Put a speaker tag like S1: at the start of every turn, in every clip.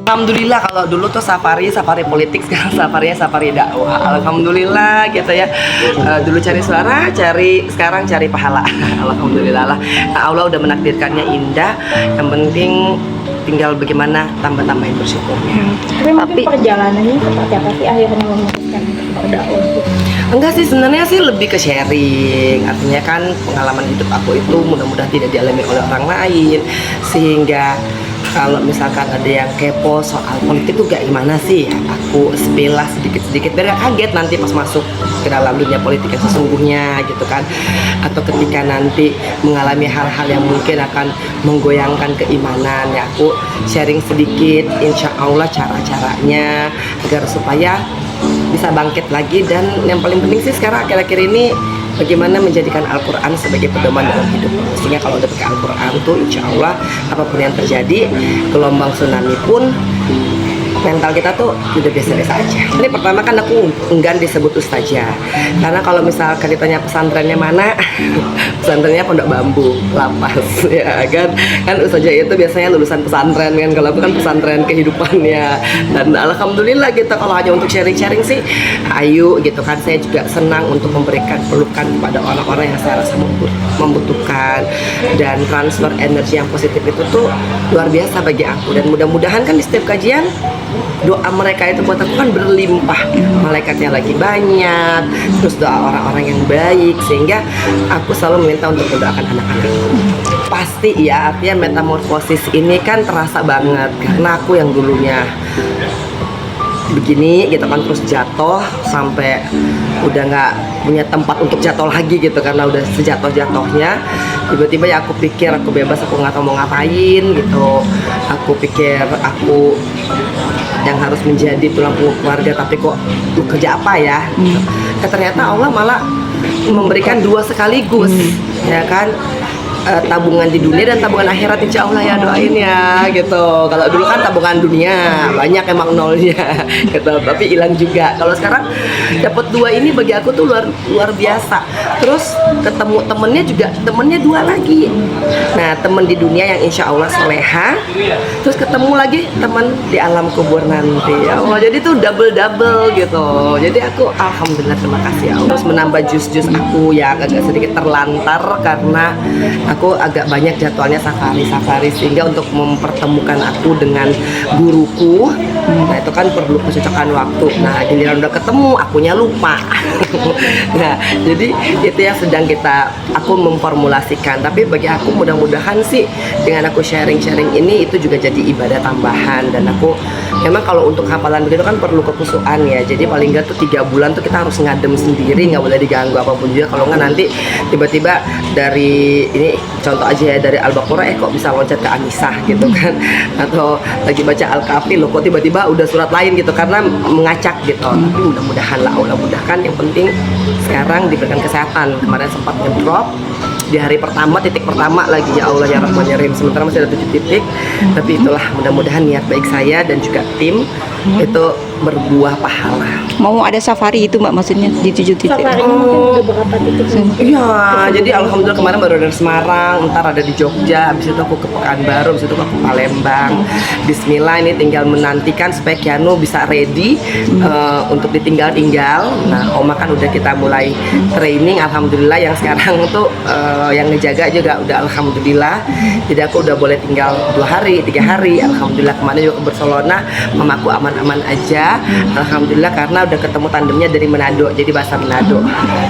S1: Alhamdulillah kalau dulu tuh safari politik, sekarang safari dakwah. Alhamdulillah gitu ya. Dulu cari suara, sekarang cari pahala. Alhamdulillah lah. Nah, Allah udah menakdirkannya indah. Yang penting tinggal bagaimana tambah-tambahin bersyukurnya.
S2: Tapi perjalanannya seperti apa sih akhirnya memutuskan untuk berdakwah?
S1: Enggak sih, sebenarnya sih lebih ke sharing. Artinya kan pengalaman hidup aku itu mudah-mudahan tidak dialami oleh orang lain, sehingga kalau misalkan ada yang kepo soal politik tuh kayak gimana sih, aku spill lah sedikit-sedikit biar gak kaget nanti pas masuk ke dalam dunia politik yang sesungguhnya gitu kan. Atau ketika nanti mengalami hal-hal yang mungkin akan menggoyangkan keimanan, ya aku sharing sedikit insya Allah cara-caranya agar supaya bisa bangkit lagi. Dan yang paling penting sih sekarang akhir-akhir ini bagaimana menjadikan Al-Quran sebagai pedoman dalam hidup. Sehingga kalau udah pakai Al-Quran tuh insya Allah apapun yang terjadi, gelombang tsunami pun mental kita tuh udah biasa-biasa aja. Ini pertama kan aku enggan disebut ustazah, karena kalau misalkan ditanya pesantrennya mana, pesantrennya Pondok Bambu, Lapas ya kan ustazah itu biasanya lulusan pesantren kan, kalau aku kan pesantren kehidupannya. Dan alhamdulillah gitu, kalau hanya untuk sharing-sharing sih ayo gitu kan. Saya juga senang untuk memberikan pelukan kepada orang-orang yang saya rasa membutuhkan, dan transfer energi yang positif itu tuh luar biasa bagi aku. Dan mudah-mudahan kan di setiap kajian doa mereka itu buat aku kan berlimpah, malaikatnya lagi banyak, terus doa orang-orang yang baik, sehingga aku selalu meminta untuk mendoakan anak-anak. Pasti ya, artinya metamorfosis ini kan terasa banget karena aku yang dulunya begini gitu kan, terus jatuh sampai udah nggak punya tempat untuk jatuh lagi gitu, karena udah sejatuh-jatuhnya. Tiba-tiba ya aku pikir aku bebas, aku nggak tahu mau ngapain gitu. Aku pikir aku yang harus menjadi tulang punggung keluarga, tapi kok kerja apa ya? Ternyata Allah malah memberikan dua sekaligus, ya kan? Tabungan di dunia dan tabungan akhirat, insya Allah ya, doain ya gitu. Kalau dulu kan tabungan dunia banyak emang nolnya gitu, tapi hilang juga. Kalau sekarang dapat dua ini bagi aku tuh luar biasa. Terus ketemu temennya dua lagi. Nah, temen di dunia yang insya Allah soleha, terus ketemu lagi temen di alam kubur nanti, ya Allah. Jadi tuh double gitu. Jadi aku alhamdulillah, terima kasih ya Allah. Terus menambah jus aku yang agak sedikit terlantar karena aku agak banyak jadwalnya safari, sehingga untuk mempertemukan aku dengan guruku, nah itu kan perlu kecocokan waktu. Nah giliran udah ketemu, akunya lupa. Nah jadi itu yang sedang aku memformulasikan. Tapi bagi aku mudah-mudahan sih dengan aku sharing ini itu juga jadi ibadah tambahan. Dan aku memang kalau untuk hafalan begitu kan perlu kekusuhan ya. Jadi paling nggak tuh 3 bulan tuh kita harus ngadem sendiri, nggak boleh diganggu apapun juga. Kalau nggak nanti tiba-tiba dari ini contoh aja ya, dari Al-Baqarah kok bisa loncat ke An-Nisa gitu kan, atau lagi baca Al-Kahfi loh kok tiba-tiba udah surat lain gitu, karena mengacak gitu. Tapi mudah-mudahan lah Allah mudahkan. Yang penting sekarang diberikan kesehatan. Kemarin sempat ngedrop di hari pertama, titik pertama lagi, ya Allah ya Rahman ya Rahim, sementara masih ada 7 titik. Tapi itulah, mudah-mudahan niat baik saya dan juga tim itu berbuah pahala.
S3: Mau ada safari itu Mbak, maksudnya di 7 titik?
S2: Safarinya mungkin udah berapa titik?
S1: Iya, jadi alhamdulillah kemarin baru dari Semarang, ntar ada di Jogja, habis itu aku ke Pekanbaru, habis itu aku ke Palembang. Bismillah, ini tinggal menantikan supaya Kianu bisa ready untuk ditinggal. Nah, Oma kan udah kita mulai training, alhamdulillah. Yang sekarang tuh yang ngejaga juga udah alhamdulillah. Jadi aku udah boleh tinggal 2 hari, 3 hari, alhamdulillah. Kemarin juga ke Barcelona, mamaku aman-aman aja, alhamdulillah, karena udah ketemu tandemnya dari Manado, jadi bahasa Manado.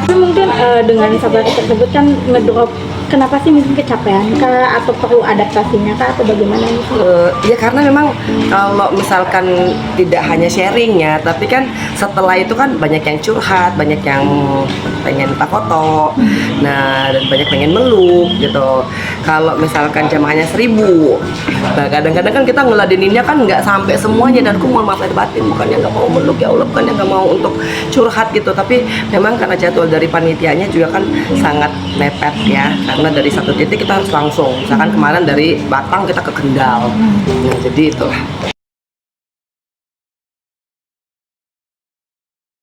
S2: Mungkin dengan safari tersebut kan ngedrop, kenapa sih, mungkin kecapean kah atau perlu adaptasinya kah atau bagaimana nih?
S1: Ya karena memang kalau misalkan tidak hanya sharing ya, tapi kan setelah itu kan banyak yang curhat, banyak yang pengen minta foto, nah dan banyak pengen meluk gitu. Kalau misalkan jamaahnya 1000, nah kadang-kadang kan kita ngeladeninnya kan nggak sampai semuanya, dan aku mohon maaf lahir batin, bukannya nggak mau meluk ya Allah, bukannya nggak mau untuk curhat gitu, tapi memang karena jadwal dari panitianya juga kan sangat mepet ya, karena dari satu titik kita harus langsung, misalkan kemarin dari Batang kita ke Kendal, nah jadi itulah.